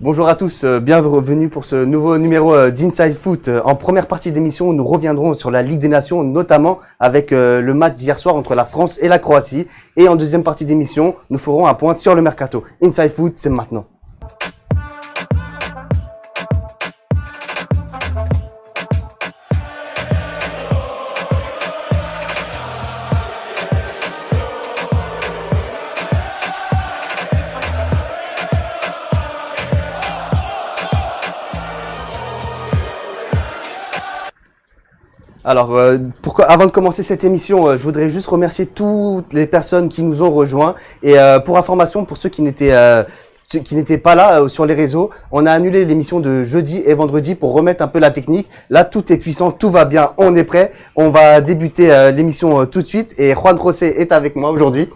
Bonjour à tous, bienvenue pour ce nouveau numéro d'Inside Foot. En première partie d'émission, nous reviendrons sur la Ligue des Nations, notamment avec le match d'hier soir entre la France et la Croatie. Et en deuxième partie d'émission, nous ferons un point sur le mercato. Inside Foot, c'est maintenant. Alors, avant de commencer cette émission, je voudrais juste remercier toutes les personnes qui nous ont rejoints. Et pour information, pour ceux qui n'étaient pas là sur les réseaux, on a annulé l'émission de jeudi et vendredi pour remettre un peu la technique. Là, tout est puissant, tout va bien, on est prêt. On va débuter l'émission tout de suite. Et Juan José est avec moi aujourd'hui.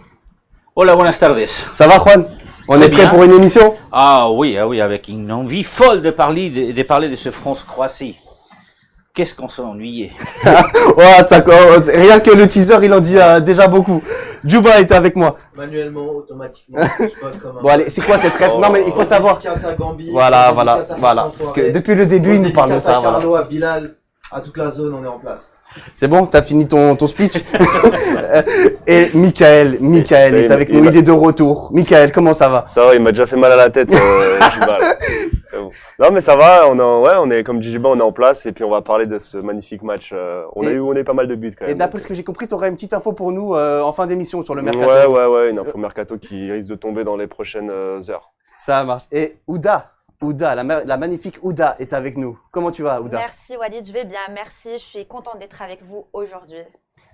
Hola, buenas tardes. Ça va, Juan? On est prêt pour une émission? Ah oui, avec une envie folle de parler de ce France-Croatie. Qu'est-ce qu'on s'est ennuyé. Ouais, rien que le teaser, il en dit déjà beaucoup. Juba était avec moi. Manuellement, automatiquement, je passe comme un... Bon allez, c'est quoi cette rêve? Non mais il faut savoir. À Gambie, voilà. Parce que depuis le début, il nous parle de ça. À Carlo, à Bilal, à toute la zone, on est en place. C'est bon, t'as fini ton speech. Et Michael est avec nous, il est de retour. Michael, comment ça va? Ça va, il m'a déjà fait mal à la tête, Juba. Non mais ça va, on est comme dit Juba, on est en place et puis on va parler de ce magnifique match. On a eu pas mal de buts quand même. Et d'après ce que j'ai compris, tu aurais une petite info pour nous en fin d'émission sur le mercato. Ouais, une info mercato qui risque de tomber dans les prochaines heures. Ça marche. Et Ouda, la magnifique Ouda est avec nous. Comment tu vas, Ouda? Merci Walid, je vais bien, merci. Je suis contente d'être avec vous aujourd'hui.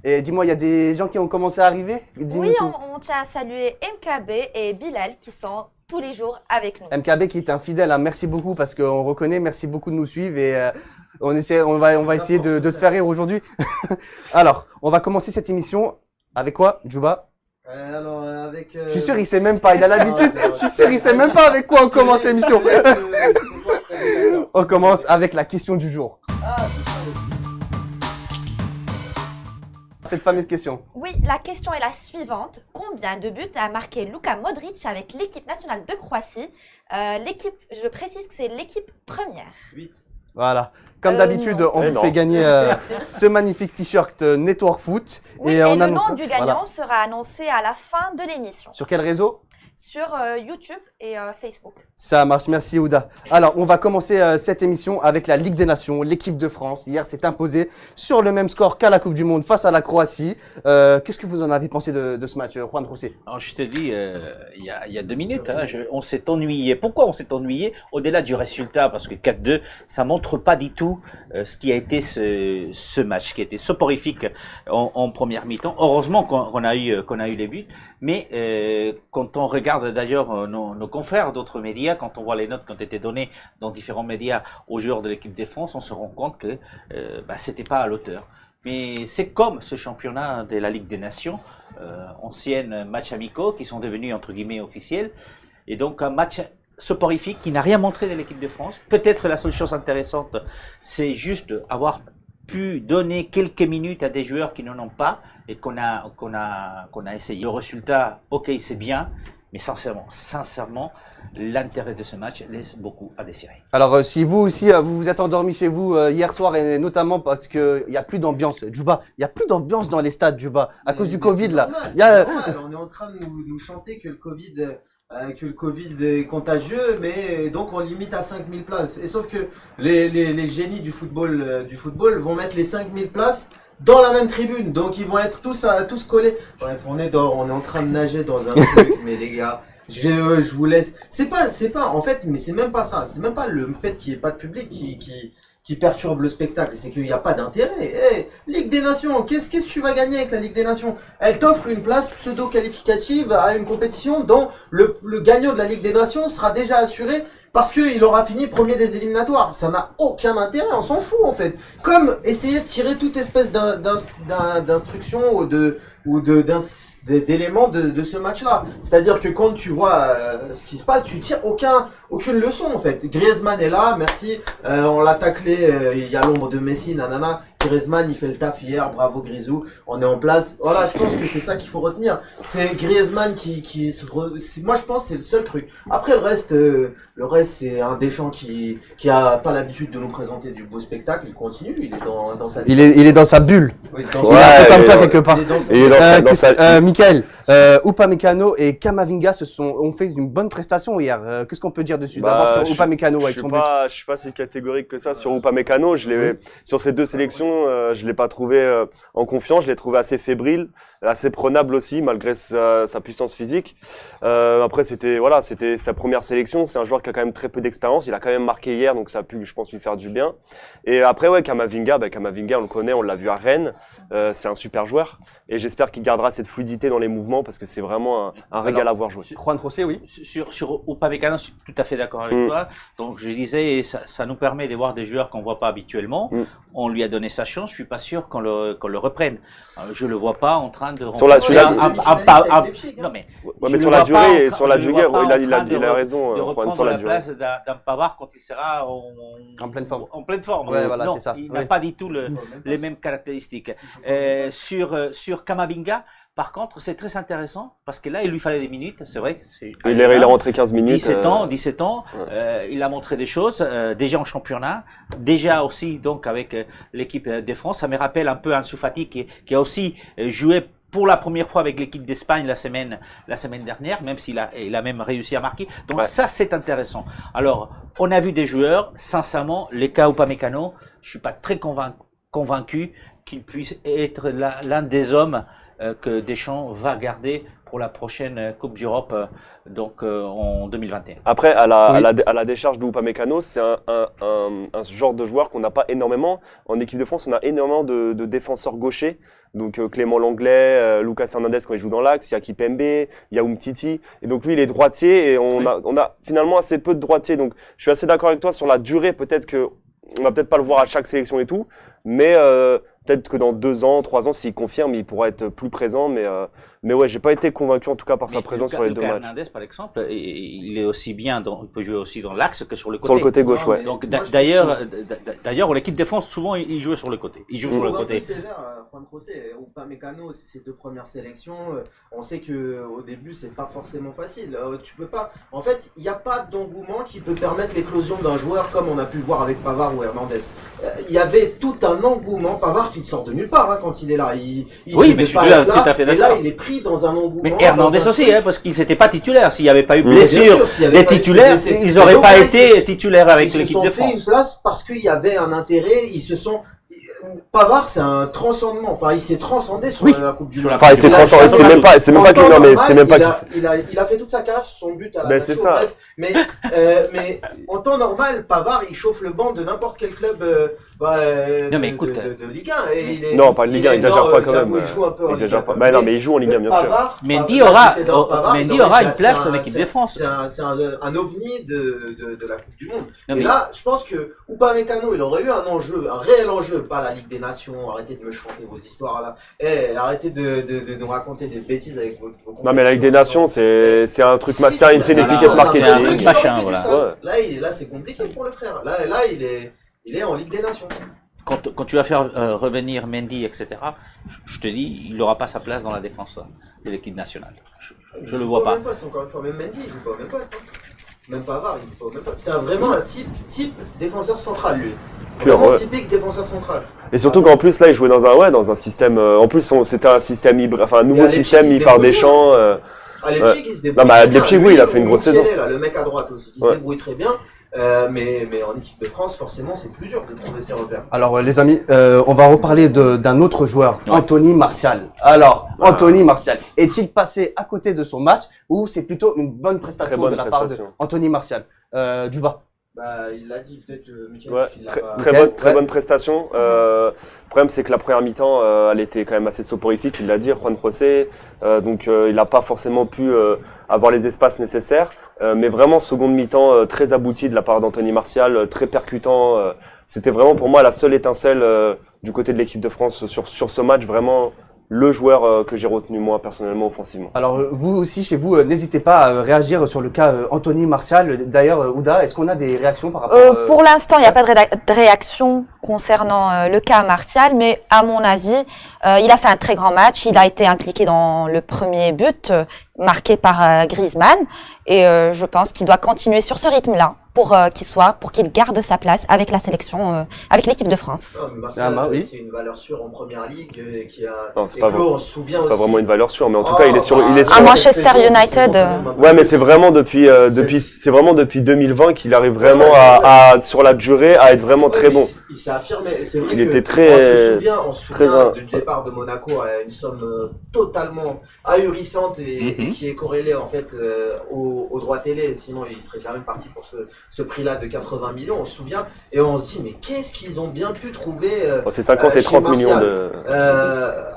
Et dis-moi, il y a des gens qui ont commencé à arriver? Oui, on tient à saluer MKB et Bilal qui sont tous les jours avec nous. MKB qui est un fidèle, hein. Merci beaucoup parce qu'on reconnaît, merci beaucoup de nous suivre et on va essayer de te faire rire aujourd'hui. Alors, on va commencer cette émission avec quoi, Juba? Je suis sûr, il sait même pas, il a l'habitude. Je suis sûr, il sait même pas avec quoi on commence l'émission. On commence avec la question du jour. Cette fameuse question. Oui, la question est la suivante. Combien de buts a marqué Luka Modric avec l'équipe nationale de Croatie? Je précise que c'est l'équipe première. 8. Voilà. Comme d'habitude, on vous fait gagner ce magnifique t-shirt Network Foot. Oui, et le nom du gagnant sera annoncé à la fin de l'émission. Sur quel réseau? Sur YouTube et Facebook. Ça marche, merci Ouda. Alors, on va commencer cette émission avec la Ligue des Nations. L'équipe de France, hier, s'est imposée sur le même score qu'à la Coupe du Monde face à la Croatie. Qu'est-ce que vous en avez pensé de ce match, Juan José? Alors, je te dis, il y a 2 minutes, on s'est ennuyé. Pourquoi on s'est ennuyé? Au-delà du résultat, parce que 4-2, ça montre pas du tout ce qui a été ce match, qui a été soporifique en première mi-temps. Heureusement qu'on a eu les buts, mais quand on regarde d'ailleurs nos confrères d'autres médias, quand on voit les notes qui ont été données dans différents médias aux joueurs de l'équipe de France, on se rend compte que c'était pas à l'auteur. Mais c'est comme ce championnat de la Ligue des Nations, anciennes matchs amicaux qui sont devenus entre guillemets officiels, et donc un match soporifique qui n'a rien montré de l'équipe de France. Peut-être la seule chose intéressante, c'est juste avoir pu donner quelques minutes à des joueurs qui n'en ont pas et qu'on a essayé. Le résultat, ok, c'est bien, mais sincèrement, l'intérêt de ce match laisse beaucoup à désirer. Alors, si vous aussi, vous vous êtes endormi chez vous hier soir, et notamment parce qu'il n'y a plus d'ambiance, Juba, il n'y a plus d'ambiance dans les stades, Juba, à cause du Covid, là. Normal. On est en train de nous chanter que le Covid est contagieux, mais donc on limite à 5000 places. Et sauf que les génies du football vont mettre les 5000 places dans la même tribune, donc ils vont être tous collés. Bref, on est en train de nager dans un truc, mais les gars, je vous laisse. C'est pas, en fait, mais c'est même pas ça. C'est même pas le fait qu'il n'y ait pas de public qui perturbe le spectacle, c'est qu'il n'y a pas d'intérêt. Hey, Ligue des Nations, qu'est-ce que tu vas gagner avec la Ligue des Nations? Elle t'offre une place pseudo-qualificative à une compétition dont le gagnant de la Ligue des Nations sera déjà assuré parce qu'il aura fini premier des éliminatoires. Ça n'a aucun intérêt, on s'en fout en fait. Comme essayer de tirer toute espèce d'instruction ou d'éléments de ce match-là. C'est-à-dire que quand tu vois ce qui se passe, tu tires aucune leçon en fait. Griezmann est là, merci, on l'a taclé, il y a l'ombre de Messi, nanana. Griezmann, il fait le taf hier, bravo Grisou, on est en place. Voilà, je pense que c'est ça qu'il faut retenir. C'est Griezmann moi je pense que c'est le seul truc. Après le reste c'est un Deschamps qui a pas l'habitude de nous présenter du beau spectacle, il continue, il est dans sa Il est dans sa bulle. Oui, Il est un peu comme toi ouais. quelque part. Il est dans sa- Il est dans sa- Michael, Upamecano et Camavinga ont fait une bonne prestation hier. Qu'est-ce qu'on peut dire dessus? D'abord sur Upamecano avec son but. Je suis pas si catégorique que ça sur Upamecano. Sur ces deux sélections, je l'ai pas trouvé en confiance. Je l'ai trouvé assez fébrile, assez prenable aussi, malgré sa puissance physique. Après, c'était sa première sélection. C'est un joueur qui a quand même très peu d'expérience. Il a quand même marqué hier, donc ça a pu, je pense, lui faire du bien. Et après, ouais, Camavinga, on le connaît, on l'a vu à Rennes. C'est un super joueur. Et j'espère qu'il gardera cette fluidité dans les mouvements parce que c'est vraiment un régal à voir jouer. Juan José, oui. Sur Upamecano, je suis tout à fait d'accord avec toi. Donc je disais, ça nous permet de voir des joueurs qu'on voit pas habituellement. On lui a donné sa chance. Je suis pas sûr qu'on le reprenne. Je le vois pas en train de Non, mais sur la durée, il a raison. de Juan, reprendre sur la la durée. place d'un Pavard quand il sera En pleine forme. en pleine forme. Ouais, voilà, non, c'est ça. il Ouais. n'a pas du tout les mêmes caractéristiques. Sur Camavinga, par contre, c'est très intéressant parce que là, il lui fallait des minutes. C'est vrai. Il est rentré 15 minutes. 17 ans. Il a montré des choses déjà en championnat, déjà aussi donc avec l'équipe de France. Ça me rappelle un peu Ansu Fati qui a aussi joué pour la première fois avec l'équipe d'Espagne la semaine dernière, même s'il a même réussi à marquer. Donc ça, c'est intéressant. Alors, on a vu des joueurs, sincèrement, les cas Upamecano, je suis pas très convaincu qu'il puisse être l'un des hommes que Deschamps va garder pour la prochaine Coupe d'Europe en 2021. Après, à la décharge de Upamecano, c'est un genre de joueur qu'on n'a pas énormément. En équipe de France, on a énormément de défenseurs gauchers. Donc Clément Langlais, Lucas Hernandez quand il joue dans l'axe, il y a Kipembe, il y a Umtiti. Et donc lui, il est droitier et on a finalement assez peu de droitiers. Donc je suis assez d'accord avec toi sur la durée. Peut-être que on va peut-être pas le voir à chaque sélection et tout, mais peut-être que dans 2 ans, 3 ans, s'il confirme, il pourra être plus présent. Mais ouais, j'ai pas été convaincu en tout cas par sa présence sur les 2 matchs. Hernandez, par exemple, il est aussi bien, il peut jouer aussi dans l'axe que sur le côté. Sur le côté gauche, ouais. Donc d'ailleurs, l'équipe défense souvent il joue sur le côté. Il joue sur le côté. C'est sévère, Juan José. Upamecano, c'est ses 2 premières sélections. On sait que au début, c'est pas forcément facile. Tu peux pas. En fait, il n'y a pas d'engouement qui peut permettre l'éclosion d'un joueur comme on a pu le voir avec Pavard ou Hernandez. Il y avait tout un engouement. Pavard qui sort de nulle part quand il est là. Oui, mais je suis tout à fait d'accord. Et là, il est pris dans un engouement. Mais Hernandez aussi, parce qu'ils n'étaient pas titulaires. S'il n'y avait pas eu Bien blessure sûr, des titulaires, ils n'auraient pas été titulaires avec l'équipe de Ils se sont fait une France. place parce qu'il y avait un intérêt. Pavard, c'est un transcendement. Enfin, il s'est transcendé sur la Coupe du Monde. Enfin, il s'est transcendé. C'est même pas Il a fait toute sa carrière sur son but à la Ben, Nacho, c'est ça. bref. Mais en temps normal, Pavard, il chauffe le banc de n'importe quel club Non, mais écoute, de Ligue 1. Et il est, Non, pas de Ligue 1, il exagère pas quand même. Il joue un peu en Il Ligue 1. exagère pas. Ben non, mais il joue en Ligue 1, bien sûr. Mendy aura une place en équipe de France. C'est un ovni de la Coupe du Monde. Non, Et mais- là, je pense que Upamecano, il aurait eu un enjeu, un réel enjeu, pas la Ligue des Nations. Arrêtez de me chanter vos histoires là. Arrêtez de nous raconter des bêtises avec vos Non, mais la Ligue des Nations, c'est un truc, c'est une étiquette c'est un marketing. truc machin, voilà. Là, c'est compliqué pour le frère. Là, il est en Ligue des Nations. Quand tu vas faire revenir Mendy, etc., je te dis, il n'aura pas sa place dans la défense de l'équipe nationale. Je le joue vois au pas. même poste, encore une fois, même Mendy, il joue pas au même poste. Même Pavard, il joue pas au même poste. C'est vraiment un type défenseur central, lui. Pur, Vraiment ouais. typique défenseur central. Et surtout qu'en plus, là, il jouait dans un système, en plus, c'était un système hybride, enfin, un nouveau Et à Leipzig, système il se mis par débrouille Deschamps. À Leipzig, il se débrouille. Non, mais à très bien. Leipzig, Lui, oui, il a fait une grosse Mukiele, saison. là, le mec à droite aussi, qui se Ouais. débrouille très bien. Mais en équipe de France, forcément, c'est plus dur de trouver ses repères. Alors les amis, on va reparler d'un autre joueur, Anthony Martial. Alors, Anthony Martial, est-il passé à côté de son match ou c'est plutôt une bonne prestation Très bonne de la part de prestation. Anthony Martial Duba. Bah, il l'a dit peut-être, Mickaël, Ouais, qu'il l'a très, pas. très Ok, très ouais. bonne prestation. Le problème, c'est que la première mi-temps, elle était quand même assez soporifique, il l'a dit, Juan José. Donc, il n'a pas forcément pu avoir les espaces nécessaires. Mais vraiment, seconde mi-temps très aboutie de la part d'Anthony Martial, très percutant. C'était vraiment pour moi la seule étincelle du côté de l'équipe de France sur ce match. Vraiment le joueur que j'ai retenu moi personnellement offensivement. Alors vous aussi chez vous, n'hésitez pas à réagir sur le cas Anthony Martial. D'ailleurs, Ouda, est-ce qu'on a des réactions par rapport Pour l'instant, il n'y a pas de réaction concernant le cas Martial, mais à mon avis, il a fait un très grand match. Il a été impliqué dans le premier but marqué par Griezmann, et je pense qu'il doit continuer sur ce rythme-là pour qu'il garde sa place avec la sélection, avec l'équipe de France. Non, Martial, c'est une valeur sûre en première ligue qui a. Non, c'est pas pas vraiment une valeur sûre, mais en tout cas, il est sur. À Manchester United. Ouais, mais c'est vraiment depuis 2020 qu'il arrive vraiment à sur la durée à être vraiment très bon. Il s'est affirmé. C'est vrai Il que était très. on se souvient du départ de Monaco à une somme totalement ahurissante et qui est corrélée en fait au droit télé. Sinon, il serait jamais parti pour ce prix-là de 80 millions. On se souvient et on se dit mais qu'est-ce qu'ils ont bien pu trouver. C'est 50 et 30 millions de.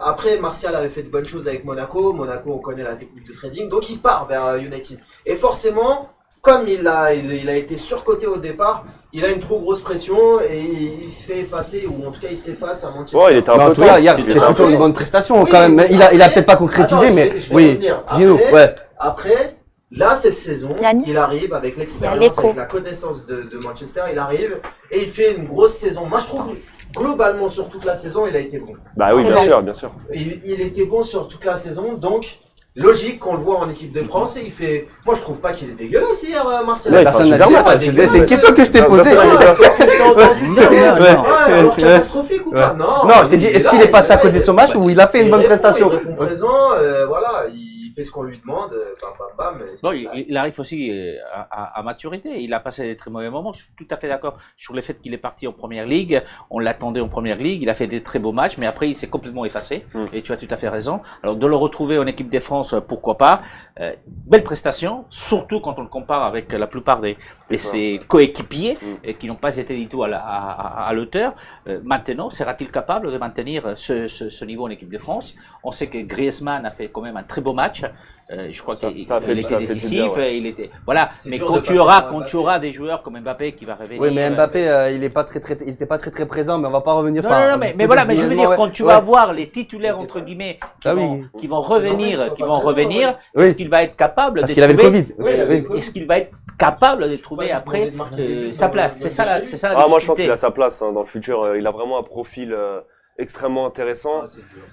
Après, Martial avait fait de bonnes choses avec Monaco. Monaco, on connaît la technique de trading, donc il part vers United. Et forcément, comme il a été surcoté au départ, il a une trop grosse pression et il se fait effacer, ou en tout cas il s'efface à Manchester. Ouais, il était un peu en tout cas, hier, c'était plutôt une bonne prestation quand même. Il a peut-être pas concrétisé, mais oui. Gino, ouais. Après, là, cette saison, Yannis. il arrive avec l'expérience, avec la connaissance de Manchester, il arrive et il fait une grosse saison. Moi, je trouve, globalement, sur toute la saison, il a été bon. Bah oui, bien sûr. Il était bon sur toute la saison, donc logique qu'on le voit en équipe de France et il fait. Moi, je trouve pas qu'il est dégueulasse hier, Martial. Ouais, personne n'a dit ça. C'est une question que je t'ai posée. Alors catastrophique ou pas? Non, je t'ai dit, est-ce qu'il est passé à côté de son match ou il a fait une bonne prestation? Il répond présent, voilà, il fait ce qu'on lui demande, bam. Non, il arrive aussi à maturité. Il a passé des très mauvais moments. Je suis tout à fait d'accord sur le fait qu'il est parti en première ligue. On l'attendait en première ligue. Il a fait des très beaux matchs, mais après, il s'est complètement effacé. Et tu as tout à fait raison. Alors, de le retrouver en équipe de France, pourquoi pas. Belle prestation, surtout quand on le compare avec la plupart de ses coéquipiers qui n'ont pas été du tout à l'auteur. Maintenant, sera-t-il capable de maintenir ce niveau en équipe de France? On sait que Griezmann a fait quand même un très beau match. Je crois qu'il était décisif, il était voilà. Mais quand tu auras des joueurs comme Mbappé qui va revenir. Oui, mais Mbappé, il était pas très présent, mais on va pas revenir. Non, mais voilà, mais je veux dire quand tu vas voir les titulaires entre guillemets qui vont revenir, est-ce qu'il va être capable parce qu'il avait le Covid. Est-ce qu'il va être capable de trouver après sa place? C'est ça la difficulté. Moi, je pense qu'il a sa place dans le futur. Il a vraiment un profil extrêmement intéressant.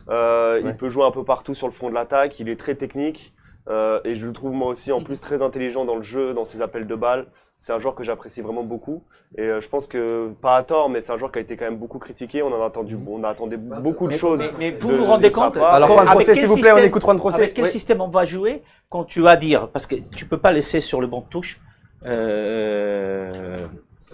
Il peut jouer un peu partout sur le front de l'attaque. Il est très technique. Et je le trouve moi aussi en plus très intelligent dans le jeu, dans ses appels de balles. C'est un joueur que j'apprécie vraiment beaucoup. Et je pense que, pas à tort, mais c'est un joueur qui a été quand même beaucoup critiqué. On attendait beaucoup de choses. Mais vous vous rendez compte? Alors Juan Procé, s'il vous plaît, on écoute Juan Procé. Avec quel système on va jouer quand tu vas dire, parce que tu peux pas laisser sur le banc de touche C'est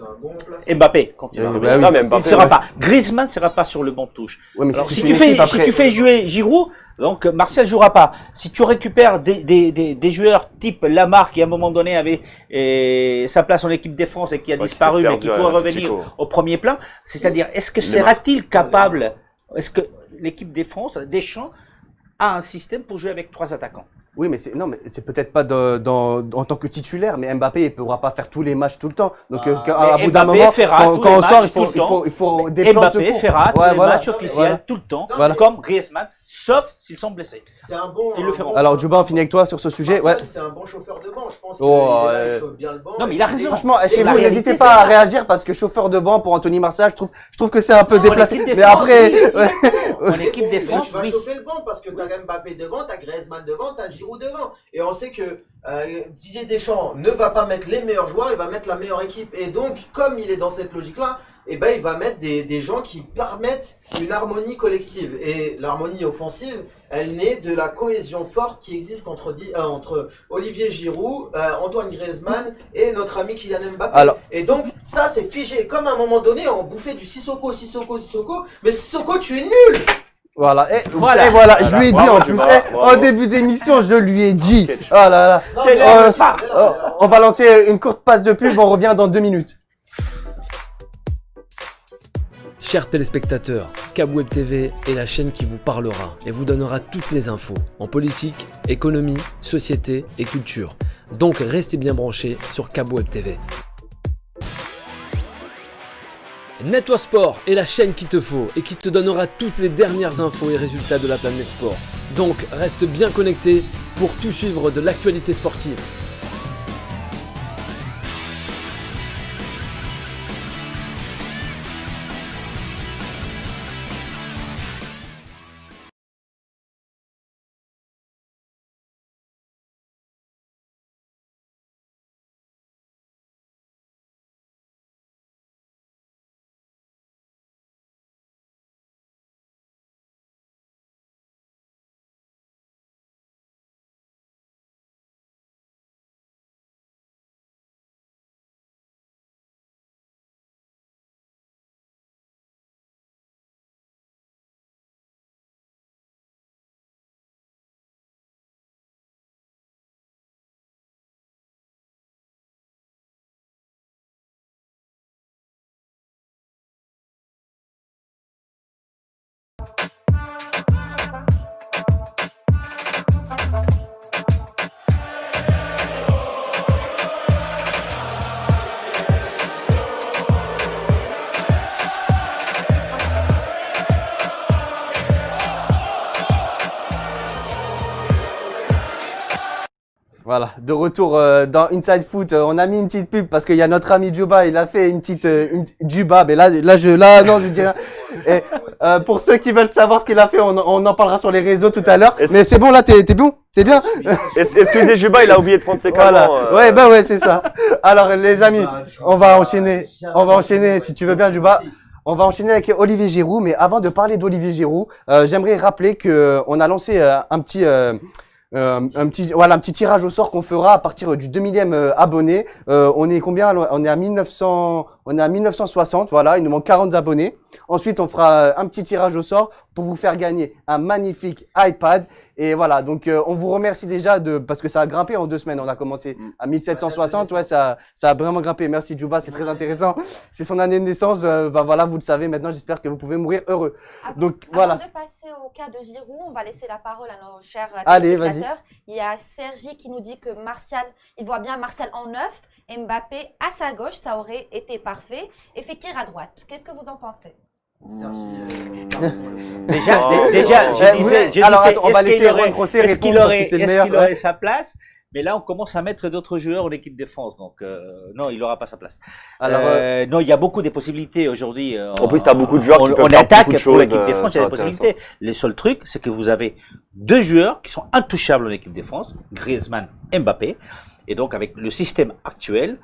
un bon remplaçant. Mbappé, quand il ne sera pas. Griezmann ne sera pas sur le banc de touche. Ouais, mais alors, si tu fais jouer Giroud, donc Martial jouera pas. Si tu récupères des joueurs type Lamar qui à un moment donné avait sa place en équipe de France et qui a disparu mais qui pourrait revenir au premier plan, c'est-à-dire est-ce que sera-t-il capable, est-ce que l'équipe de France, Deschamps, a un système pour jouer avec 3 attaquants? Oui, mais c'est peut-être pas en tant que titulaire, mais Mbappé, il ne pourra pas faire tous les matchs tout le temps. Donc, à bout d'un moment, quand on sort, il faut des plans de secours. Mbappé fera tous les matchs officiels tout le temps, comme Griezmann, sauf s'ils sont blessés. C'est un bon. Ils le feront. Alors, Djouba, on finit avec toi sur ce sujet. Martial, c'est un bon chauffeur de banc. Je pense qu'il chauffe bien le banc. Non, mais il a raison. Franchement, chez vous, n'hésitez pas à réagir parce que chauffeur de banc pour Anthony Martial, je trouve que c'est un peu déplacé. Mais après, en équipe de France, tu vas chauffer le banc parce que t'as Mbappé devant, t'as Griezmann devant, t'as Giroud devant. Et on sait que Didier Deschamps ne va pas mettre les meilleurs joueurs, il va mettre la meilleure équipe. Et donc, comme il est dans cette logique-là, il va mettre des gens qui permettent une harmonie collective. Et l'harmonie offensive, elle naît de la cohésion forte qui existe entre Olivier Giroud, Antoine Griezmann et notre ami Kylian Mbappé. Et donc, ça, c'est figé. Comme à un moment donné, on bouffait du Sissoko. Mais Sissoko, tu es nul! Voilà, je lui ai dit en plus, en début d'émission, je lui ai dit. Oh là là. On va lancer une courte passe de pub, on revient dans 2 minutes. Chers téléspectateurs, CABweb TV est la chaîne qui vous parlera et vous donnera toutes les infos en politique, économie, société et culture. Donc restez bien branchés sur CABweb TV. Network Sport est la chaîne qu'il te faut et qui te donnera toutes les dernières infos et résultats de la planète sport. Donc reste bien connecté pour tout suivre de l'actualité sportive. Voilà, de retour dans Inside Foot, on a mis une petite pub parce qu'il y a notre ami Djuba, il a fait une petite Djuba, mais non, je dirais. Et, pour ceux qui veulent savoir ce qu'il a fait, on en parlera sur les réseaux tout à l'heure. Mais c'est bon, là, t'es bon, c'est bien. Est-ce que Djuba, il a oublié de prendre ses Voilà. calmants Ouais, c'est ça. Alors, les amis, on va enchaîner, si tu veux bien, Djuba. On va enchaîner avec Olivier Giroud, mais avant de parler d'Olivier Giroud, j'aimerais rappeler que on a lancé un petit tirage au sort qu'on fera à partir du 2000e abonné. On est combien? On est à 1960, voilà, il nous manque 40 abonnés. Ensuite, on fera un petit tirage au sort pour vous faire gagner un magnifique iPad. Et voilà, donc on vous remercie déjà parce que ça a grimpé en 2 semaines. On a commencé à 1760, ouais, ça a vraiment grimpé. Merci Djuba, c'est très intéressant. C'est son année de naissance, voilà, vous le savez maintenant. J'espère que vous pouvez mourir heureux. Donc voilà. Avant de passer au cas de Giroud, on va laisser la parole à nos chers Allez, téléspectateurs. Il y a Sergi qui nous dit que Martial, il voit bien Martial en neuf, Mbappé à sa gauche, ça aurait été parfait, et Fekir à droite. Qu'est-ce que vous en pensez? Déjà, alors attends, on va laisser Erwan Crossé répondre parce que c'est le meilleur. Est-ce qu'il aurait sa place? Mais là, on commence à mettre d'autres joueurs en équipe de France, donc non, il n'aura pas sa place. Alors, non, il y a beaucoup de possibilités aujourd'hui. En plus, tu as beaucoup de joueurs qui peuvent on faire attaque beaucoup de pour choses, l'équipe de France, il y a des possibilités. Le seul truc, c'est que vous avez 2 joueurs qui sont intouchables en équipe de France, Griezmann et Mbappé. Et donc, avec le système actuel,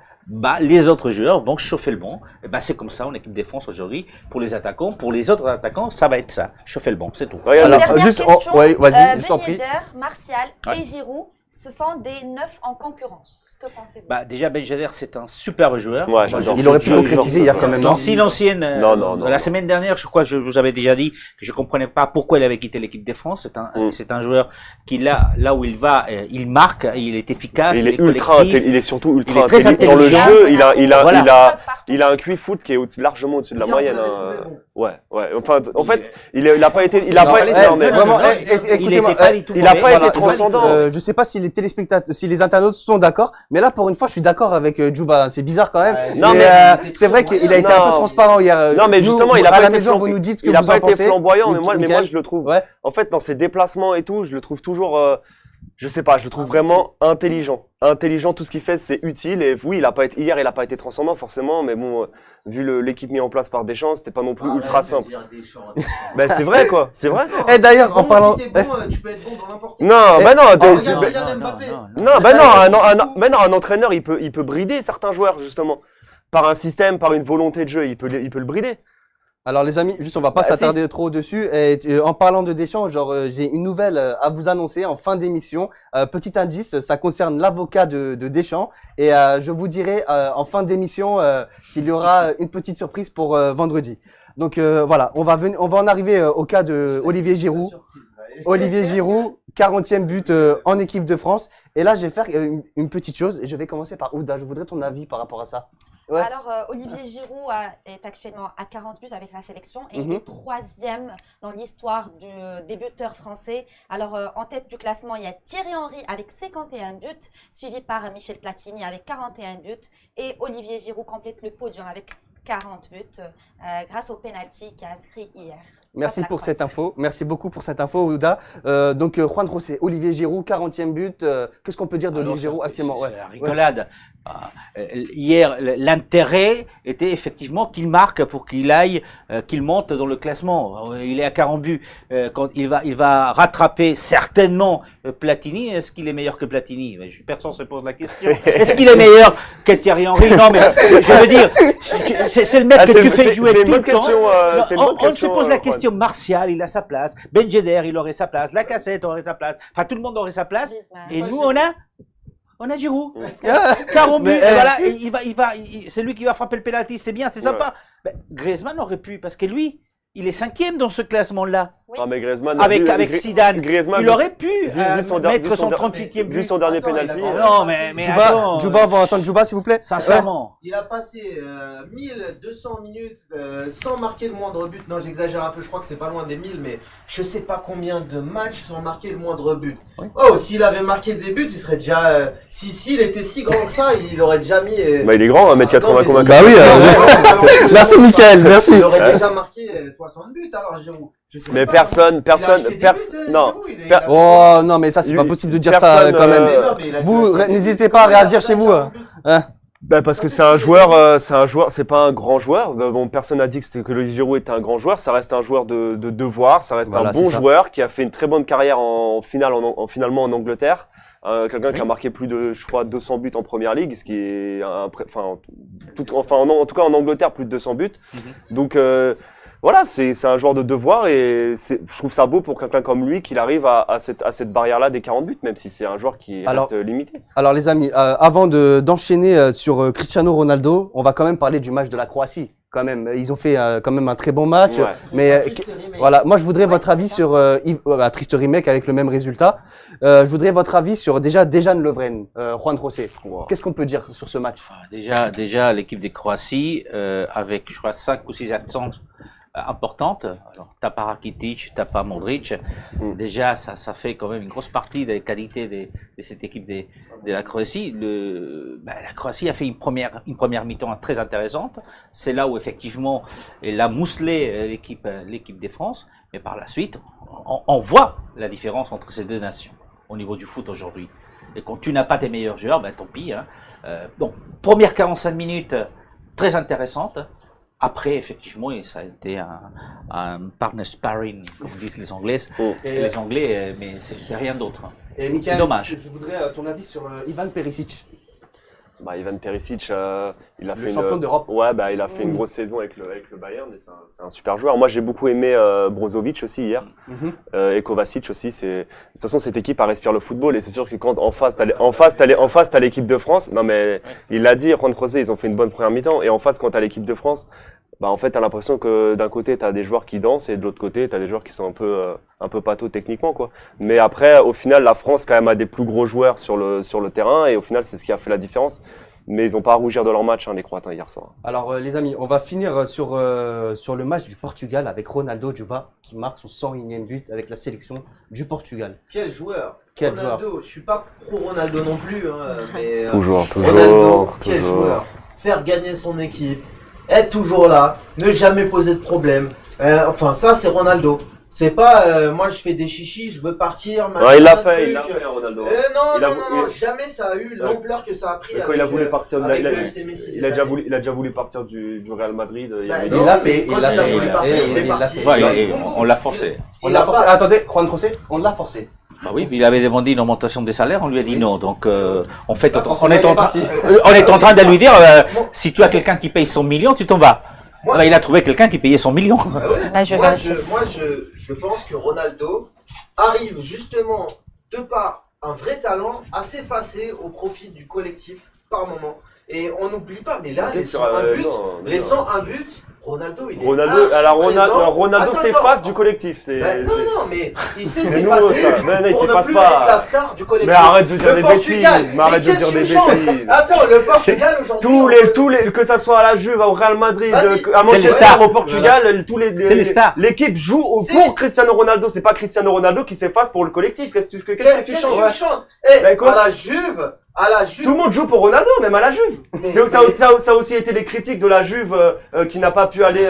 les autres joueurs vont chauffer le banc. Et c'est comme ça en équipe de France aujourd'hui. Pour les attaquants, pour les autres attaquants, ça va être ça. Chauffer le banc, c'est tout. Ouais, alors, Dernière juste, question, ouais, vas-y, je t'en Ben prie. Yedder, Martial Ouais. et Giroud, ce sont des neufs en concurrence. Que pensez-vous? Déjà, Ben Yedder, c'est un superbe joueur. Ouais, j'adore. Il aurait pu concrétiser hier quand même, non? Dans si l'ancienne, Non. la semaine dernière, je crois, je vous avais déjà dit que je comprenais pas pourquoi il avait quitté l'équipe de France. C'est un joueur qui là où il va, il marque, il est efficace, Il est collectif. il est surtout ultra Il est très intelligent. Dans le intelligent. jeu, Voilà. il a un QI foot qui est largement au-dessus de la Hier, moyenne. vous l'avez hein. trouvé bon. Ouais. Enfin, en fait, il a pas été, Non, mais vraiment, il écoutez-moi, était pas du tout il a mauvais. pas été voilà, transcendant. je sais pas si les téléspectateurs, si les internautes sont d'accord, mais là pour une fois je suis d'accord avec Djuba. C'est bizarre quand même. Non, mais mais c'est vrai qu'il a été un peu Non. transparent hier. Non, mais Nous, justement, il a à pas la été maison, flamboyant. vous nous dites ce que Il a vous pas en été pensez. flamboyant, mais Nickel. moi je le trouve. Ouais. En fait, dans ses déplacements et tout, je le trouve toujours, je sais pas, je le trouve vraiment intelligent. Intelligent, tout ce qu'il fait, c'est utile. Et oui, hier, il a pas été transcendant forcément, mais bon, vu l'équipe mise en place par Deschamps, c'était pas non plus ultra simple. Ben c'est vrai quoi, c'est vrai. Et d'ailleurs, en parlant, Si t'es bon, tu peux être bon dans n'importe quoi. Non, bah non, Regarde Mbappé. non, un entraîneur, il peut brider certains joueurs justement par un système, par une volonté de jeu, il peut le brider. alors les amis, juste on va pas Bah, s'attarder trop dessus. Et en parlant de Deschamps, j'ai une nouvelle à vous annoncer en fin d'émission. Petit indice, ça concerne l'avocat de Deschamps et je vous dirai en fin d'émission qu'il y aura une petite surprise pour vendredi. Donc voilà, on va en arriver au cas de Olivier Giroud. Olivier Giroud, 40e but en équipe de France. Et là, je vais faire une petite chose et je vais commencer par Ouda. Je voudrais ton avis par rapport à ça. Ouais. Alors, Olivier Giroud est actuellement à 40 buts avec la sélection et il est 3e dans l'histoire du débuteur français. Alors, en tête du classement, il y a Thierry Henry avec 51 buts, suivi par Michel Platini avec 41 buts. Et Olivier Giroud complète le podium avec 40 buts grâce au penalty qui a inscrit hier. Merci Contre la pour cette Croatie. info. Merci beaucoup pour cette info, Ouda. Donc, Juan José, Olivier Giroud, 40e but. Qu'est-ce qu'on peut dire Alors, d'Olivier Giroud actuellement? C'est la rigolade. Hier, l'intérêt était effectivement qu'il marque pour qu'il aille, qu'il monte dans le classement. Il est à 40 buts. Quand il va rattraper certainement Platini. Est-ce qu'il est meilleur que Platini? Personne se pose la question. Est-ce qu'il est meilleur que Thierry Henry? Non, mais je veux dire, c'est le mec que tu fais jouer tout le temps. On se pose la question. Martial, il a sa place. Ben Yedder, il aurait sa place. Lacazette aurait sa place. Enfin, tout le monde aurait sa place. Griezmann. Et nous, on a Giroud. 40 buts, Mais, et voilà, et c'est lui qui va frapper le penalty, c'est bien, c'est sympa. Ben, Griezmann aurait pu, parce que lui, il est 5e dans ce classement-là. Oui. Ah, mais Griezmann, Avec Griezmann, Zidane, il aurait pu vu mettre son son 38e vu but. son dernier Attends, penalty. il a- Non, mais attends, Djouba, on va entendre Djouba, s'il vous plaît. sincèrement. Il a passé 1200 minutes sans marquer le moindre but. Non, j'exagère un peu, je crois que c'est pas loin des 1000, mais je sais pas combien de matchs sans marquer le moindre but. Oui. Oh, s'il avait marqué des buts, il serait déjà. S'il était si grand que ça, il aurait déjà mis. Bah, il est grand, 1m80 comme un Bah oui, Merci, Mickaël, merci. Il aurait déjà marqué 60 buts alors, Giroud. Je sais Mais pas, personne, il a acheté des buts, non. Giroud, il per- a- Oh non, mais ça, c'est pas possible de dire ça personne, quand même. Mais non, mais il a dû Vous, acheter des n'hésitez buts. pas à Comment il a réagir fait chez vous, 40 buts Bah parce que c'est un joueur, c'est pas un grand joueur. Bon, personne n'a dit que Olivier Giroud était un grand joueur. Ça reste un joueur de devoir. Ça reste Voilà, un bon c'est ça. joueur qui a fait une très bonne carrière finalement en Angleterre. Quelqu'un qui a marqué plus de, je crois, 200 buts en première ligue, ce qui est, en tout cas en Angleterre, plus de 200 buts. Donc voilà, c'est un joueur de devoir et je trouve ça beau pour quelqu'un comme lui qu'il arrive à cette barrière-là des 40 buts, même si c'est un joueur qui Alors, reste limité. Alors les amis, avant d'enchaîner sur Cristiano Ronaldo, on va quand même parler du match de la Croatie. Quand même, ils ont fait quand même un très bon match. Ouais. Mais Un triste remake. voilà, moi je voudrais votre avis c'est sur triste remake avec le même résultat. Je voudrais votre avis sur Dejan Lovren, Juan José. Wow. Qu'est-ce qu'on peut dire sur ce match? Enfin, déjà l'équipe des Croatie, avec, je crois, 5 ou 6 absences importantes. Alors, t'as pas Rakitic, t'as pas Modric. Déjà, ça fait quand même une grosse partie des qualités de cette équipe de la Croatie. La Croatie a fait une première mi-temps très intéressante. C'est là où, effectivement, elle a mousselé l'équipe de France. Mais par la suite, on voit la différence entre ces deux nations au niveau du foot aujourd'hui. Et quand tu n'as pas tes meilleurs joueurs, ben tant pis. Hein. Donc, première 45 minutes très intéressante. Après, effectivement, ça a été un partner sparring, comme disent les Anglais. Les Anglais, mais c'est rien d'autre. Hein. Et Mickaël, C'est dommage. Je voudrais ton avis sur Ivan Perisic. Bah, Ivan Perisic, il a Le fait champion d'Europe. Ouais, bah, il a fait une grosse saison avec le Bayern, et c'est un super joueur. Moi, j'ai beaucoup aimé Brozovic aussi hier, et Kovacic aussi. De toute façon, cette équipe, elle respire le football, et c'est sûr que quand en face, t'as l'équipe de France. Non, mais il l'a dit, Juan José, ils ont fait une bonne première mi-temps, et en face, quand t'as l'équipe de France, bah, en fait, t'as l'impression que d'un côté, t'as des joueurs qui dansent, et de l'autre côté, t'as des joueurs qui sont un peu pâteaux techniquement, quoi. Mais après, au final, la France, quand même, a des plus gros joueurs sur le terrain, et au final, c'est ce qui a fait la différence. Mais ils n'ont pas à rougir de leur match, hein, les Croates, hier soir. Alors les amis, on va finir sur le match du Portugal avec Ronaldo Djouba qui marque son 101e but avec la sélection du Portugal. Quel joueur! Quel Ronaldo, je suis pas pro Ronaldo non plus, hein, mais Toujours. Ronaldo, quel joueur! Faire gagner son équipe, être toujours là, ne jamais poser de problème. Enfin, ça c'est Ronaldo. C'est pas moi je fais des chichis, je veux partir. Ouais, il l'a machin, fait, truc. Ronaldo. Non, jamais ça a eu l'ampleur que ça a pris. Quand il a voulu partir, avec le FC Messi, il a déjà voulu partir du Real Madrid. Il l'a fait, quand il l'a il a fait, voulu il partir, l'a il fait, est il l'a parti. fait. Ouais, et on l'a forcé. On l'a forcé. Attendez, Juan José, on l'a forcé. Bah oui, il avait demandé une augmentation des salaires, on lui a dit non. Donc, en fait, Pas on forcément, est il est en train, parti. on est en train de lui dire, si tu as quelqu'un qui paye 100 millions, tu t'en vas. Moi- Ah bah, il a trouvé quelqu'un qui payait 100 millions. La Moi, Juventus. je pense que Ronaldo arrive justement de par un vrai talent à s'effacer au profit du collectif par moment. Et on n'oublie pas, mais là, les 101 buts, Ronaldo, il est Ronaldo Attends, s'efface attends. du collectif. Non, mais il sait C'est nouveau, s'effacer ça. Mais non, il pour ne s'efface plus pas. être la star du collectif. Mais arrête de dire Le des Portugal, bêtises. Mais arrête de qu'est-ce dire que des tu changes bêtises. Attends, le Portugal aujourd'hui. Que ça soit à la Juve, au Real Madrid, Vas-y. à C'est les Manchester, stars. au Portugal, C'est les stars. l'équipe joue C'est- pour Cristiano Ronaldo. C'est pas Cristiano Ronaldo qui s'efface pour le collectif. Qu'est-ce que tu Qu'est-ce changes? que tu chantes Bah, écoute. à la Juve, Tout le monde joue pour Ronaldo, même à la Juve. Mais- Ça a aussi été les critiques de la Juve qui n'a pas pu aller.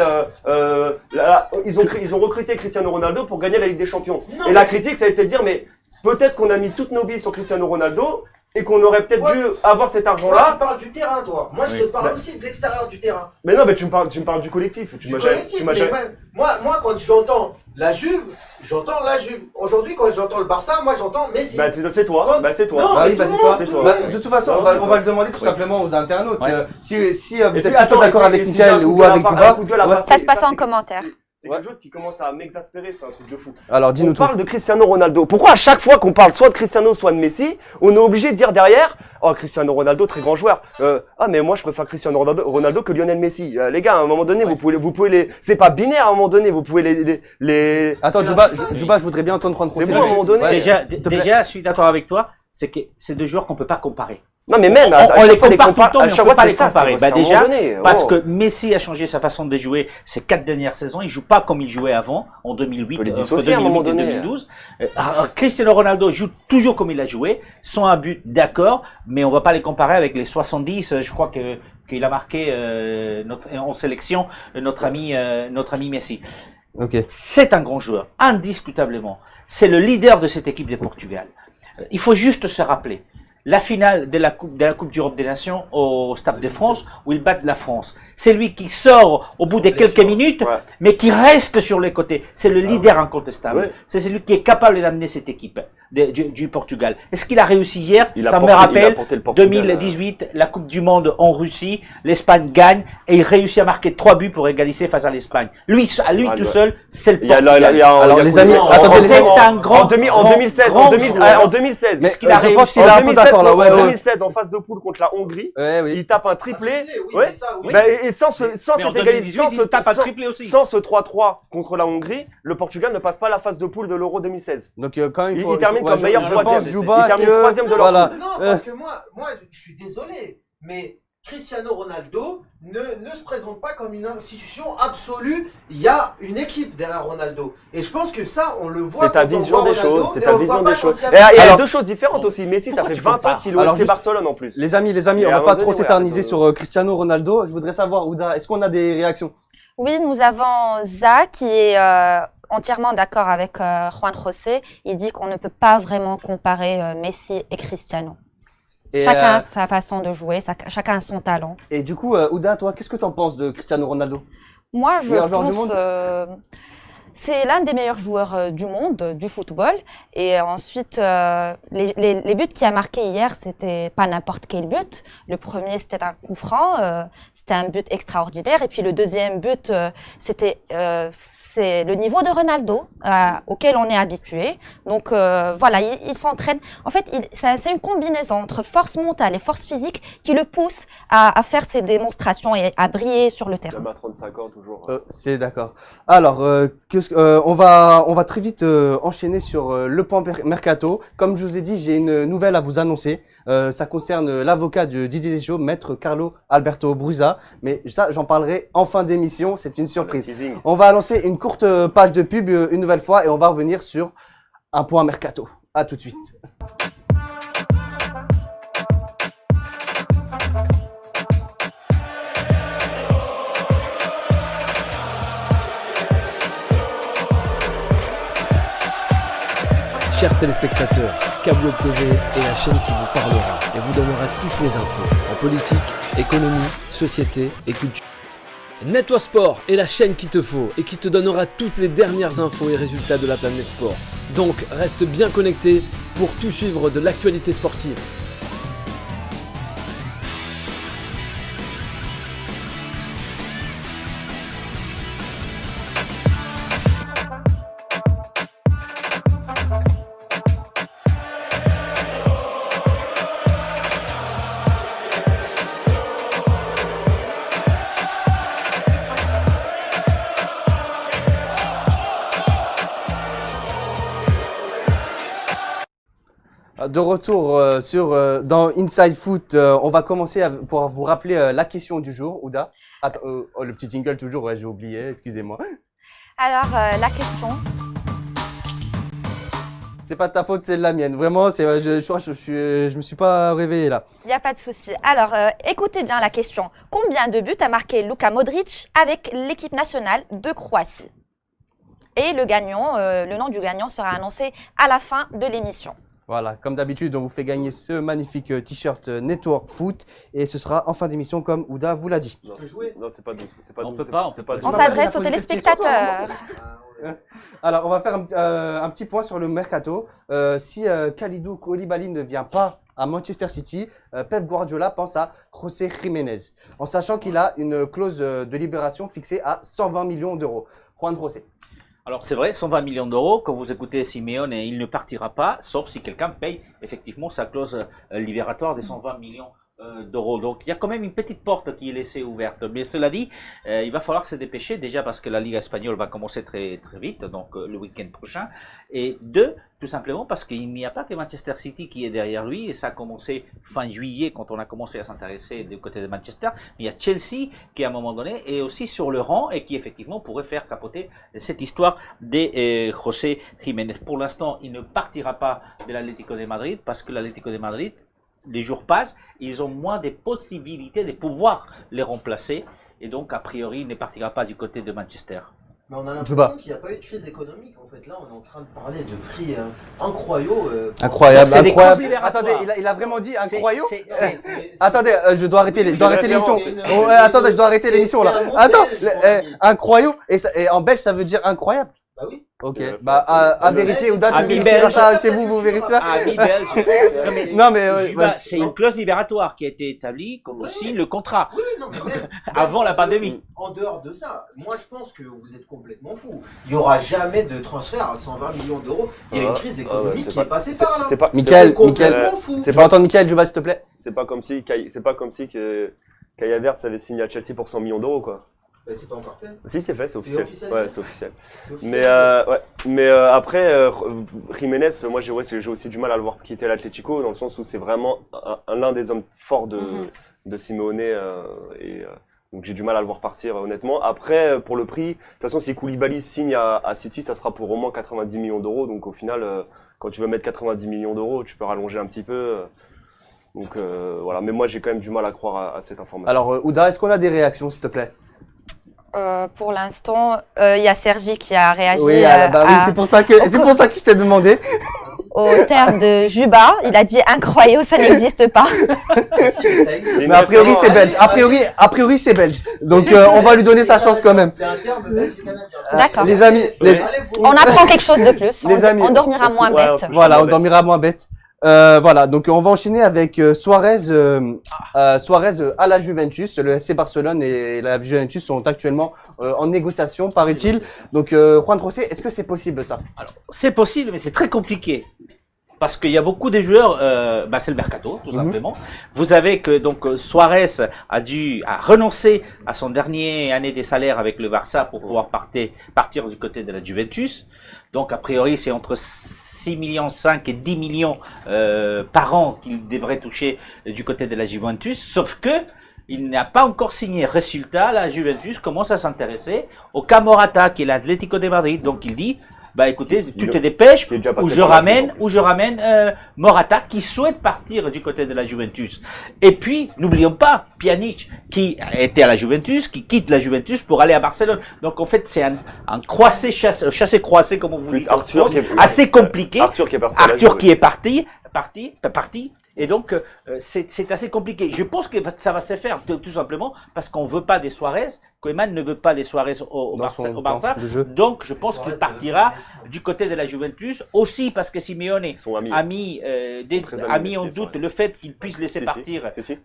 Ils ont recruté Cristiano Ronaldo pour gagner la Ligue des Champions. Non, Et la critique, ça a été de dire, mais peut-être qu'on a mis toutes nos billes sur Cristiano Ronaldo et qu'on aurait peut-être Ouais. dû avoir cet Toi, argent-là. tu parles du terrain, toi. Moi, je Oui. te parle aussi de l'extérieur du terrain. Mais non, mais tu me parles du collectif. Du collectif. Mais même, moi, quand j'entends la Juve, j'entends la Juve. Aujourd'hui, quand j'entends le Barça, moi, j'entends Messi. Bah, c'est toi. Quand- Bah, c'est toi. Non, Bah mais oui, bah, tout c'est le toi. monde, c'est tout toi. le Bah, monde. de toute façon, Non, on va c'est le demander tout Oui. simplement aux internautes. Ouais. Si vous êtes Et puis, plutôt attends, d'accord et avec puis, Mickaël si ou j'ai un avec coup de Juba, gueule à ouais. passer, Ça se passe en c'est- commentaire. C'est quelque chose qui commence à m'exaspérer, c'est un truc de fou. Alors dis-nous On tout. parle de Cristiano Ronaldo. Pourquoi à chaque fois qu'on parle soit de Cristiano, soit de Messi, on est obligé de dire derrière, oh Cristiano Ronaldo, très grand joueur. Mais moi je préfère Cristiano Ronaldo que Lionel Messi. Les gars, à un moment donné, vous pouvez les, c'est pas binaire à un moment donné, vous pouvez les. Attends, Juba, je voudrais bien entendre prendre C'est bon, à un moment donné. Ouais, Déjà, s'il te plaît. déjà, je suis d'accord avec toi. C'est que c'est deux joueurs qu'on peut pas comparer. Non mais même, à On chaque les fois, compare tout le temps, à mais on chaque peut fois, pas c'est les ça, comparer. c'est à Bah un moment déjà, donné. parce Oh. que Messi a changé sa façon de jouer ces 4 dernières saisons. Il joue pas comme il jouait avant, en 2008, On peut les entre dissocier à un 2008 moment et donné. 2012. Cristiano Ronaldo joue toujours comme il a joué, sans abus, d'accord, mais on va pas les comparer avec les 70. Je crois qu'il a marqué en sélection notre ami Messi. Ok. C'est un grand joueur, indiscutablement. C'est le leader de cette équipe de Portugal. Il faut juste se rappeler la finale de la Coupe d'Europe des Nations au Stade de France, où ils battent la France. C'est lui qui sort au bout de quelques minutes, Ouais. mais qui reste sur les côtés. C'est le leader incontestable. Ouais. C'est celui qui est capable d'amener cette équipe du Portugal. Est-ce qu'il a réussi hier? Il a Ça me porté- il a rappelle porté le Portugal, 2018, la Coupe du Monde en Russie. L'Espagne gagne et il réussit à marquer 3 buts pour égaliser face à l'Espagne. Lui, à lui Ah, tout ouais. seul, c'est le Il y a- Portugal. il y a- Alors, il y a les quoi amis, de- attendez, c'est un grand- en 2016, grand en 2016, joueur. en 2016. Mais Est-ce qu'il a je pense réussi qu'il est En un peu d'accord là. Ouais, en ouais. 2016, en phase de poule contre la Hongrie, Ouais, oui. il tape un triplé. Oui, Ouais. mais ça, oui. Bah, et sans Mais en cette 2018, égalisation, il tape un triplé aussi. sans ce 3-3 contre la Hongrie, le Portugal ne passe pas la phase de poule de l'Euro 2016. Donc quand même, Il il faut. termine comme meilleur je troisième. pense, Juba, Il termine que- troisième de leur voilà. Non, parce que moi, je suis désolé, mais Cristiano Ronaldo ne se présente pas comme une institution absolue. Il y a une équipe derrière Ronaldo. Et je pense que ça, on le voit C'est ta quand on vision voit des Ronaldo, choses. C'est et ta on le vision voit pas des quand choses. il y a Et il y a Alors- deux choses différentes aussi. Messi, ça Pourquoi fait tu 20 ans compares qu'il est au Alors, FC juste- Barcelone en plus. Les amis, Et on à va un pas moment trop donné, s'éterniser ouais, sur Cristiano Ronaldo. Je voudrais savoir, Ouda, est-ce qu'on a des réactions? Oui, nous avons Zach qui est entièrement d'accord avec Juan José. Il dit qu'on ne peut pas vraiment comparer Messi et Cristiano. Et, Chacun a sa façon de jouer, chacun a son talent. et du coup, Ouda, toi, qu'est-ce que t'en penses de Cristiano Ronaldo? Moi, je Meilleur joueur du pense monde c'est l'un des meilleurs joueurs du monde du football. Et ensuite, les buts qu'il a marqués hier, c'était pas n'importe quel but. Le premier, c'était un coup franc, c'était un but extraordinaire. Et puis le deuxième but, c'est le niveau de Ronaldo auquel on est habitué. Donc voilà, il s'entraîne. En fait, c'est une combinaison entre force mentale et force physique qui le pousse à faire ses démonstrations et à briller sur le terrain. Même à 35 ans, toujours. C'est d'accord. Alors, on va très vite enchaîner sur le point mercato. Comme je vous ai dit, j'ai une nouvelle à vous annoncer. Ça concerne l'avocat de Didier Deschamps, maître Carlo Alberto Brusa. Mais ça, j'en parlerai en fin d'émission. C'est une surprise. Teasing. On va lancer une courte page de pub une nouvelle fois et on va revenir sur un point mercato. À tout de suite. Chers téléspectateurs, Kabweb TV est la chaîne qui vous parlera et vous donnera toutes les infos en politique, économie, société et culture. Network Sport est la chaîne qu'il te faut et qui te donnera toutes les dernières infos et résultats de la planète sport. Donc reste bien connecté pour tout suivre de l'actualité sportive. de retour dans Inside Foot. On va commencer pour vous rappeler la question du jour, Ouda. Attends, le petit jingle toujours, ouais, j'ai oublié, excusez-moi. Alors, la question. C'est pas de ta faute, c'est de la mienne. Vraiment, je me suis pas réveillé là. Il n'y a pas de souci. Alors, écoutez bien la question. Combien de buts a marqué Luka Modric avec l'équipe nationale de Croatie? Et le nom du gagnant sera annoncé à la fin de l'émission. Voilà, comme d'habitude, on vous fait gagner ce magnifique t-shirt Network Foot et ce sera en fin d'émission comme Ouda vous l'a dit. Non, peux jouer. non, c'est pas douce. On peut pas, c'est pas On s'adresse aux téléspectateurs. Alors, on va faire un petit point sur le mercato. Si Kalidou Koulibaly ne vient pas à Manchester City, Pep Guardiola pense à José Jiménez, en sachant qu'il a une clause de libération fixée à 120 millions d'euros. Juan José. Alors c'est vrai, 120 millions d'euros, quand vous écoutez Simeone, il ne partira pas, sauf si quelqu'un paye effectivement sa clause libératoire des 120 millions d'euros. Donc il y a quand même une petite porte qui est laissée ouverte. Mais cela dit, il va falloir se dépêcher, déjà parce que la Ligue espagnole va commencer très vite, donc le week-end prochain. Et deux, tout simplement parce qu'il n'y a pas que Manchester City qui est derrière lui, et ça a commencé fin juillet quand on a commencé à s'intéresser du côté de Manchester, mais il y a Chelsea qui à un moment donné est aussi sur le rang et qui effectivement pourrait faire capoter cette histoire de José Jiménez. Pour l'instant, il ne partira pas de l'Atlético de Madrid parce que l'Atlético de Madrid, les jours passent, ils ont moins de possibilités de pouvoir les remplacer et donc a priori il ne partira pas du côté de Manchester. Mais on a l'impression qu'il n'y a pas eu de crise économique. En fait, là, on est en train de parler de prix incroyaux. Incroyable, c'est des clauses incroyable. libératoires. Attendez, il a vraiment dit incroyaux. C'est- Attendez, je dois arrêter l'émission. c'est une- Ouais, attendez, je dois arrêter c'est- l'émission là. c'est un mot Attends, belge, mon ami. incroyaux et en belge ça veut dire incroyable. Bah oui. Ok, C'est- bah à le vérifier belge- Ouda, tu Ami vérifieras belge. ça chez vous, vous vérifiez ça. Ami belge. Non mais Juba, c'est une clause libératoire qui a été établie comme Oui. aussi le contrat Oui, non, mais même avant la pandémie. En dehors de ça, moi je pense que vous êtes complètement fou. Il n'y aura jamais de transfert à 120 millions d'euros. Il y a une crise économique c'est qui pas- est passée par là. C'est pas, Michael, C'est complètement fou. je vais entendre Michael Juba s'il te plaît. c'est pas comme si que Kai Havertz avait signé à Chelsea pour 100 millions d'euros, quoi. Bah, c'est pas encore fait. Si, c'est fait, c'est officiel. officiel. Ouais, c'est officiel. C'est officiel. Mais après, Jiménez, moi j'ai aussi du mal à le voir quitter l'Atlético, dans le sens où c'est vraiment l'un des hommes forts de Simeone. Donc j'ai du mal à le voir partir, honnêtement. Après, pour le prix, de toute façon, si Koulibaly signe à City, ça sera pour au moins 90 millions d'euros. Donc au final, quand tu veux mettre 90 millions d'euros, tu peux rallonger un petit peu. Donc voilà, mais moi j'ai quand même du mal à croire à cette information. Alors Ouda, est-ce qu'on a des réactions s'il te plaît? Pour l'instant, il y a Sergi qui a réagi Oui, c'est pour ça que je t'ai demandé. au terme de Juba. Il a dit incroyable, ça n'existe pas. Si, mais ça existe. Mais a priori c'est belge. A priori c'est belge. Donc on va lui donner sa chance quand même. C'est un terme belge et canadien. D'accord. Les amis, Allez, vous- On apprend quelque chose de plus. Les amis, on dormira moins ouais, bête. voilà, on dormira moins bête. Voilà, donc on va enchaîner avec Suarez à la Juventus. Le FC Barcelone et la Juventus sont actuellement en négociation, paraît-il. Donc Juan José, est-ce que c'est possible ça? C'est possible, mais c'est très compliqué. Parce qu'il y a beaucoup de joueurs, c'est le mercato, tout simplement. Vous avez que donc Suarez a renoncé à son dernier année des salaires avec le Barça pour pouvoir partir du côté de la Juventus. Donc a priori c'est entre 6 millions 5 et 10 millions par an qu'il devrait toucher du côté de la Juventus. Sauf que il n'a pas encore signé. Résultat, la Juventus commence à s'intéresser au cas Morata, qui est l'Atlético de Madrid. Donc il dit, bah écoutez, tu te dépêches, qui est déjà passé ou je ramène Morata qui souhaite partir du côté de la Juventus. Et puis, n'oublions pas Pjanic qui était à la Juventus, qui quitte la Juventus pour aller à Barcelone. Donc en fait, c'est un chassé-croisé, comme on vous Plus dit, Arthur qui est- assez compliqué. Arthur qui est parti. à la Arthur Juve. qui est parti. Et donc, c'est assez compliqué. Je pense que ça va se faire tout simplement parce qu'on veut pas des Suarez. Koeman ne veut pas des Suarez au Dans Barça. son Au Barça. plan de jeu. Donc, je pense Suarez qu'il partira de Messi. du côté de la Juventus. Aussi parce que Simeone Ils sont amis. a mis, très a mis amis, en Messi et doute Suarez. le fait qu'il puisse laisser Si, partir si.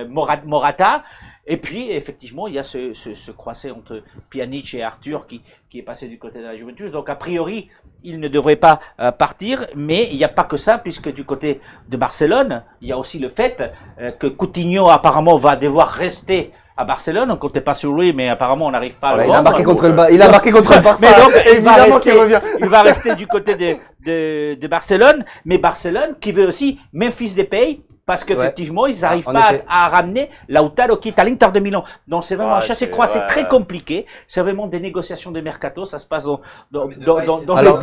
Morata. Et puis, effectivement, il y a ce croisé entre Pjanic et Arthur qui est passé du côté de la Juventus. Donc, a priori, il ne devrait pas partir. Mais il n'y a pas que ça, puisque du côté de Barcelone, il y a aussi le fait que Coutinho, apparemment, va devoir rester à Barcelone, on comptait pas sur lui, mais apparemment on n'arrive pas à le Il a vendre. marqué contre il a marqué contre le Barça. Mais donc, Évidemment qu'il revient. il va rester du côté de Barcelone, mais Barcelone qui veut aussi Memphis Depay, parce qu'effectivement, ils n'arrivent en pas effet. à ramener Lautaro qui est à l'Inter de Milan. Donc c'est vraiment un chassé-croix, c'est très ouais. compliqué. C'est vraiment des négociations de mercato, ça se passe dans Alors, les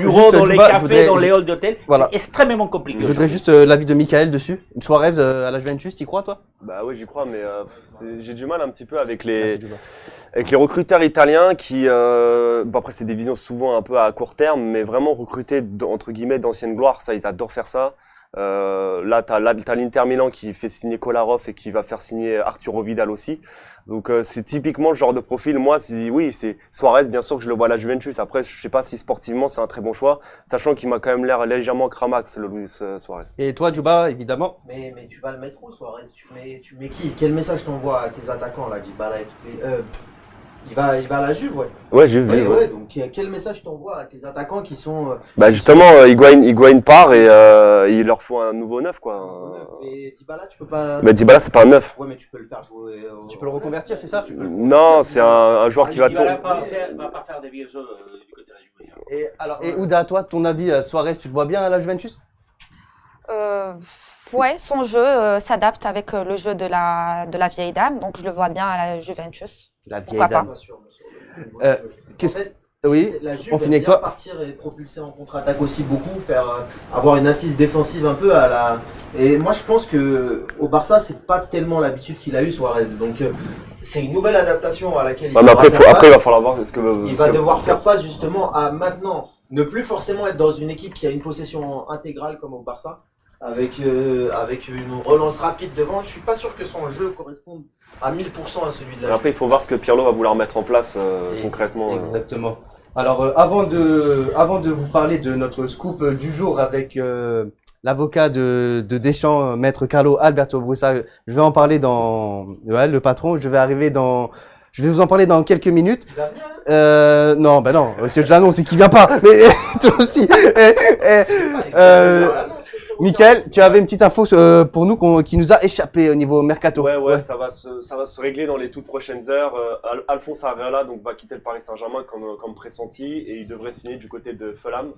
bureaux, juste, dans les Djouba, je cafés, voudrais- dans les halls d'hôtel. Voilà. C'est extrêmement compliqué. Je voudrais juste l'avis de Michael dessus. Une Suarez à la Juventus, t'y crois toi? Bah oui, j'y crois, mais j'ai du mal un petit peu avec Merci, les, Djouba. avec les recruteurs italiens qui, bon après c'est des visions souvent un peu à court terme, mais vraiment recruter entre guillemets d'anciennes gloires, ça ils adorent faire ça. Là t'as l'Inter Milan qui fait signer Kolarov et qui va faire signer Arturo Vidal aussi. Donc c'est typiquement le genre de profil. Moi, oui, c'est Suarez, bien sûr que je le vois à la Juventus. Après, je sais pas si sportivement c'est un très bon choix, sachant qu'il m'a quand même l'air légèrement cramax le Luis Suarez. Et toi, Djouba, évidemment. Mais tu vas le mettre où, Suarez? Tu mets qui? Quel message t'envoies à tes attaquants, là, Dybala et tout il va à la Juve, ouais. Ouais, j'ai vu. Ouais, donc quel message t'envoies à tes attaquants qui sont... Bah justement, Higuain part et il leur faut un nouveau neuf quoi. Mais Dybala, tu peux pas... Mais Dybala c'est pas un neuf. Ouais, mais tu peux le faire jouer... Tu peux le reconvertir, c'est ça? Non, c'est un joueur qui va Il tourner. va pas faire des vieux jeux du côté de la Juve. Et alors, et Ouda, toi, ton avis, Suarez, tu le vois bien à la Juventus? Ouais, son jeu s'adapte avec le jeu de la vieille dame, donc je le vois bien à la Juventus. La vieille Pourquoi dame. Pas sûr, bien sûr. Qu'est-ce- En fait, Oui, la Juve on finit avec aime bien toi. partir et propulser en contre-attaque aussi beaucoup, avoir une assise défensive un peu à la... Et moi je pense que au Barça c'est pas tellement l'habitude qu'il a eu Suarez, donc c'est une nouvelle adaptation à laquelle il Ouais, mais devra faire après il va face. falloir voir ce que Il va devoir faire face justement à maintenant ne plus forcément être dans une équipe qui a une possession intégrale comme au Barça, avec une relance rapide devant. Je suis pas sûr que son jeu corresponde à 1000% à celui de la Après, il Juve. faut voir ce que Pirlo va vouloir mettre en place Et- concrètement. Exactement. Alors, avant de vous parler de notre scoop du jour avec l'avocat de Deschamps, maître Carlo Alberto Brussa, je vais en parler le patron, je vais vous en parler dans quelques minutes. Il va venir, hein. Non, bah non, je l'annonce, c'est qu'il vient pas. Mais toi aussi. Michael, tu avais une petite info pour nous qui nous a échappé au niveau mercato. Ouais, ça va se régler dans les toutes prochaines heures. Alphonse Areola donc va quitter le Paris Saint-Germain comme pressenti et il devrait signer du côté de Fulham.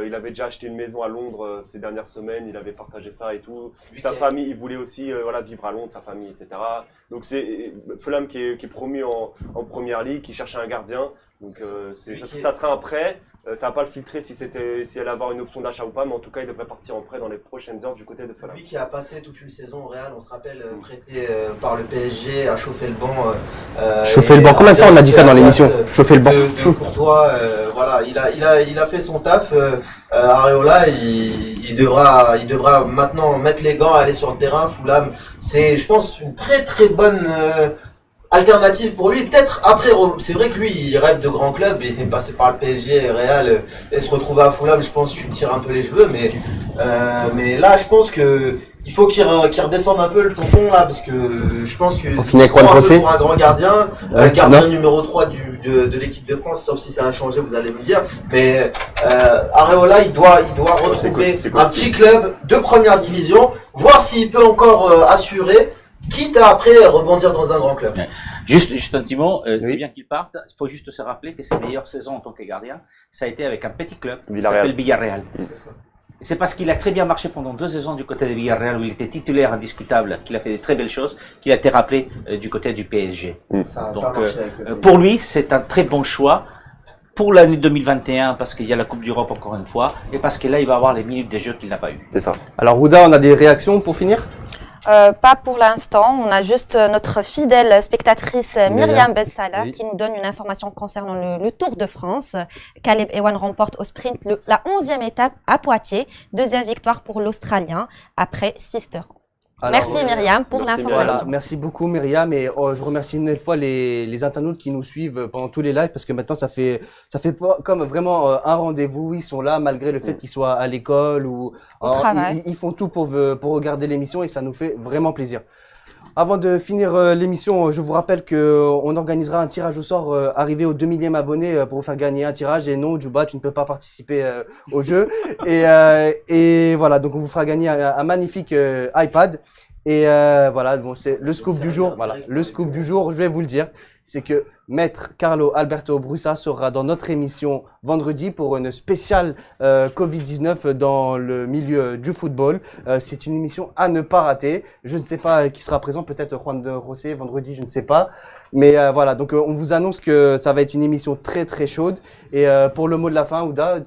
Il avait déjà acheté une maison à Londres ces dernières semaines, il avait partagé ça et tout. Sa famille, il voulait aussi vivre à Londres, sa famille, etc. Donc c'est Fulham qui est promu en première ligue, qui cherchait un gardien. Donc ça sera un prêt. Ça va pas le filtrer si elle va avoir une option d'achat ou pas, mais en tout cas il devrait partir en prêt dans les prochaines heures du côté de Fulham. Lui qui a passé toute une saison au Real, on se rappelle, prêté par le PSG, a chauffé le banc. Chauffer le banc. Combien de fois on a dit ça dans l'émission? Chauffer le banc. De Courtois, voilà, il a fait son taf. Areola, il devra maintenant mettre les gants, aller sur le terrain. Fulham, c'est, je pense, une très très bonne alternative pour lui. Peut-être après, c'est vrai que lui, il rêve de grands clubs et passer par le PSG et Real et se retrouver à Fulham, je pense que tu me tires un peu les cheveux, mais là, je pense que il faut qu'il redescende un peu le tonton là, parce que je pense que On finit avec il se prend Juan un peu José. pour un grand gardien, Ouais, gardien non. numéro 3 de l'équipe de France, sauf si ça a changé, vous allez me dire. Mais Areola, il doit retrouver c'est un petit club de première division, voir s'il peut encore assurer, quitte à après rebondir dans un grand club. Ouais. Juste un petit mot, c'est Oui. bien qu'il parte. Il faut juste se rappeler que ses meilleures saisons en tant que gardien, ça a été avec un petit club qui Villarreal. s'appelle Villarreal. C'est ça. Et c'est parce qu'il a très bien marché pendant 2 saisons du côté de Villarreal où il était titulaire indiscutable, qu'il a fait des très belles choses, qu'il a été rappelé du côté du PSG. Ça a Donc, pas marché avec le PSG. Pour lui, c'est un très bon choix pour l'année 2021 parce qu'il y a la Coupe d'Europe encore une fois et parce que là, il va avoir les minutes de jeu qu'il n'a pas eu. C'est ça. Alors, Ouda, on a des réactions pour finir? Pas pour l'instant. On a juste notre fidèle spectatrice Myriam Bensala Oui. qui nous donne une information concernant le Tour de France. Caleb Ewan remporte au sprint la 11e étape à Poitiers. 2e victoire pour l'Australien après 6 heures. Alors, Merci Myriam pour merci, l'information. Voilà, merci beaucoup Myriam et je remercie une nouvelle fois les internautes qui nous suivent pendant tous les lives parce que maintenant ça fait pas comme vraiment un rendez-vous, ils sont là malgré le fait qu'ils soient à l'école ou travail. ils font tout pour regarder l'émission et ça nous fait vraiment plaisir. Avant de finir l'émission, je vous rappelle que on organisera un tirage au sort arrivé au 2000e abonné pour vous faire gagner un tirage. Et non, Djouba, tu ne peux pas participer au jeu. Et voilà, donc on vous fera gagner un magnifique iPad. Et voilà, bon, c'est le scoop du jour. Voilà, le scoop du jour, je vais vous le dire, c'est que Maître Carlo Alberto Brusa sera dans notre émission vendredi pour une spéciale Covid-19 dans le milieu du football. C'est une émission à ne pas rater. Je ne sais pas qui sera présent, peut-être Juan de Rosé vendredi, je ne sais pas. Mais voilà, donc on vous annonce que ça va être une émission très très chaude. Et pour le mot de la fin, Ouda,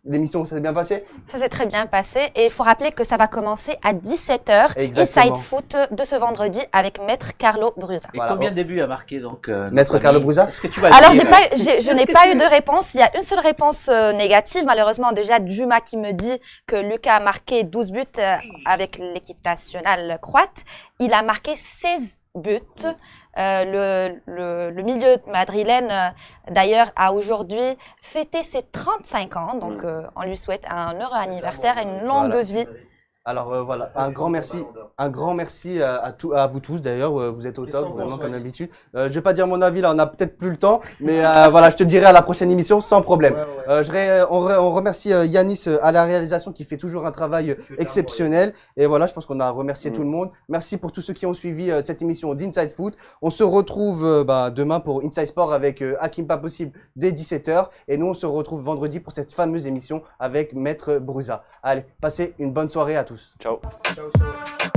l'émission, ça s'est bien passé? Ça s'est très bien passé et il faut rappeler que ça va commencer à 17h, Exactement. Inside Foot de ce vendredi avec Maître Carlo Brusa. Et Voilà. combien de buts a marqué donc Maître notre Carlo ami Brusa? Est-ce que tu vas le Alors, dire je n'ai pas eu de réponse. Il y a une seule réponse négative. Malheureusement, déjà, Juma qui me dit que Lucas a marqué 12 buts avec l'équipe nationale croate. Il a marqué 16 buts. Le milieu madrilène, d'ailleurs, a aujourd'hui fêté ses 35 ans. Donc, on lui souhaite un heureux anniversaire et une longue Voilà. vie. Alors voilà, un grand merci à vous tous d'ailleurs, vous êtes au Qu'est-ce top qu'on vraiment pense, comme ouais. d'habitude. Je vais pas dire mon avis là, on a peut-être plus le temps, mais voilà, je te dirai à la prochaine émission sans problème. On remercie Yanis à la réalisation qui fait toujours un travail exceptionnel. Et voilà, je pense qu'on a remercié tout le monde. Merci pour tous ceux qui ont suivi cette émission d'Inside Foot. On se retrouve demain pour Inside Sport avec Hakim Pas Possible dès 17h. Et nous, on se retrouve vendredi pour cette fameuse émission avec Maître Brusa. Allez, passez une bonne soirée à tous. Ciao. Ciao, ciao.